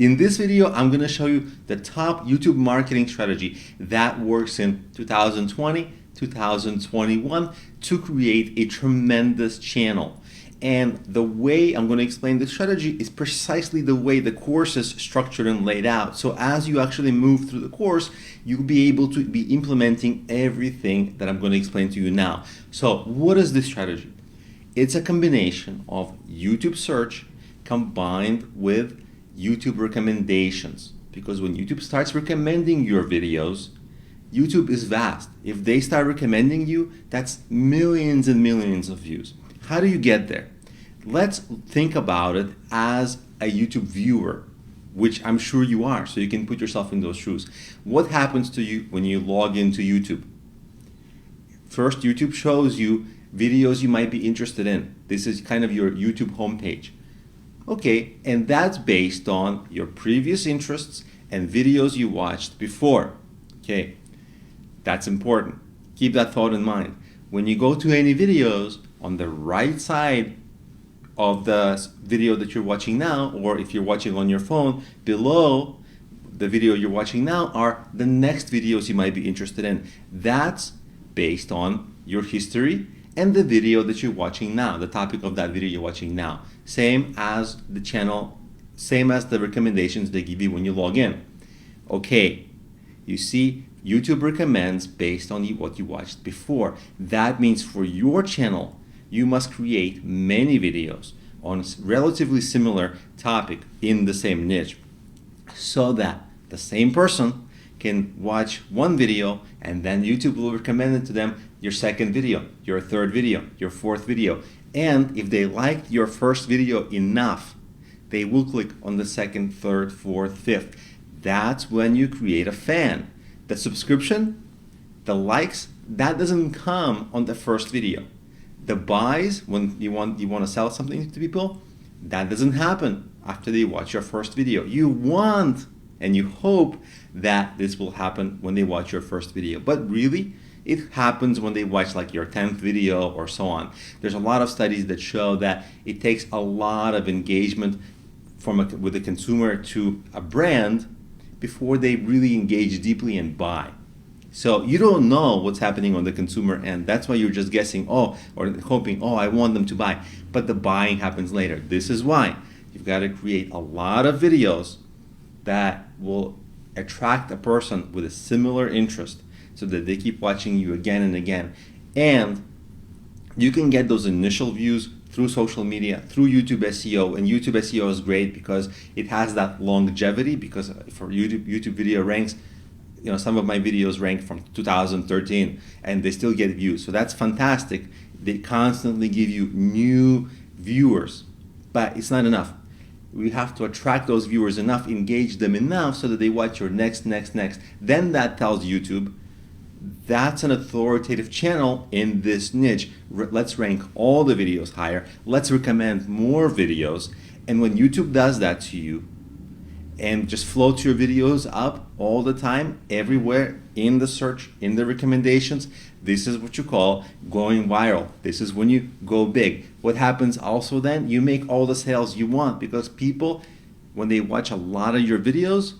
In this video, I'm going to show you the top YouTube marketing strategy that works in 2020, 2021 to create a tremendous channel. And the way I'm going to explain the strategy is precisely the way the course is structured and laid out. So as you actually move through the course, you'll be able to be implementing everything that I'm going to explain to you now. So what is this strategy? It's a combination of YouTube search combined with YouTube recommendations. Because when YouTube starts recommending your videos, YouTube is vast. If they start recommending you, that's millions and millions of views. How do you get there? Let's think about it as a YouTube viewer, which I'm sure you are, so you can put yourself in those shoes. What happens to you when you log into YouTube? First, YouTube shows you videos you might be interested in. This is kind of your YouTube homepage. Okay, and that's based on your previous interests and videos you watched before. Okay, that's important. Keep that thought in mind. When you go to any videos, on the right side of the video that you're watching now, or if you're watching on your phone, below the video you're watching now are the next videos you might be interested in. That's based on your history and the video that you're watching now, the topic of that video you're watching now. Same as the channel, same as the recommendations they give you when you log in. Okay, you see, YouTube recommends based on what you watched before. That means for your channel, you must create many videos on a relatively similar topic in the same niche so that the same person can watch one video and then YouTube will recommend it to them your second video, your third video, your fourth video. And if they liked your first video enough, they will click on the second, third, fourth, fifth. That's when you create a fan. The subscription, the likes, that doesn't come on the first video. The buys, when you want to sell something to people, that doesn't happen after they watch your first video. You want and you hope that this will happen when they watch your first video. But really, it happens when they watch like your 10th video or so on. There's a lot of studies that show that it takes a lot of engagement with the consumer to a brand before they really engage deeply and buy. So you don't know what's happening on the consumer end. That's why you're just guessing, or hoping, I want them to buy. But the buying happens later. This is why you've got to create a lot of videos that will attract a person with a similar interest so that they keep watching you again and again. And you can get those initial views through social media, through YouTube SEO. And YouTube SEO is great because it has that longevity, because for YouTube video ranks, some of my videos rank from 2013 and they still get views. So that's fantastic. They constantly give you new viewers, but it's not enough. We have to attract those viewers enough, engage them enough so that they watch your next. Then that tells YouTube, that's an authoritative channel in this niche. Let's rank all the videos higher. Let's recommend more videos. And when YouTube does that to you, and just floats your videos up all the time, everywhere, in the search, in the recommendations, this is what you call going viral. This is when you go big. What happens also then? You make all the sales you want, because people, when they watch a lot of your videos,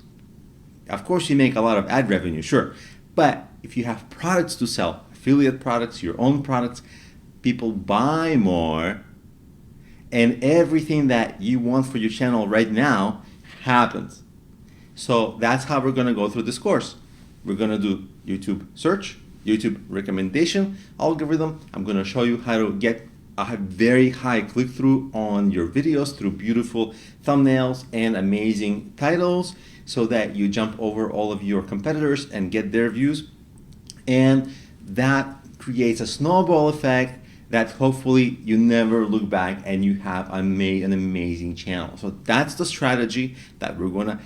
of course you make a lot of ad revenue, sure. But if you have products to sell, affiliate products, your own products, people buy more, and everything that you want for your channel right now happens. So that's how we're going to go through this course. We're going to do YouTube search, YouTube recommendation algorithm. I'm going to show you how to get a very high click-through on your videos through beautiful thumbnails and amazing titles so that you jump over all of your competitors and get their views. And that creates a snowball effect that hopefully you never look back and you have an amazing channel. So that's the strategy that we're going to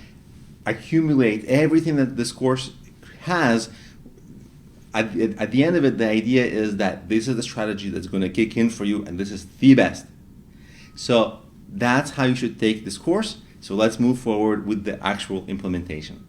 accumulate everything that this course has. At the end of it, the idea is that this is the strategy that's going to kick in for you, and this is the best. So that's how you should take this course. So let's move forward with the actual implementation.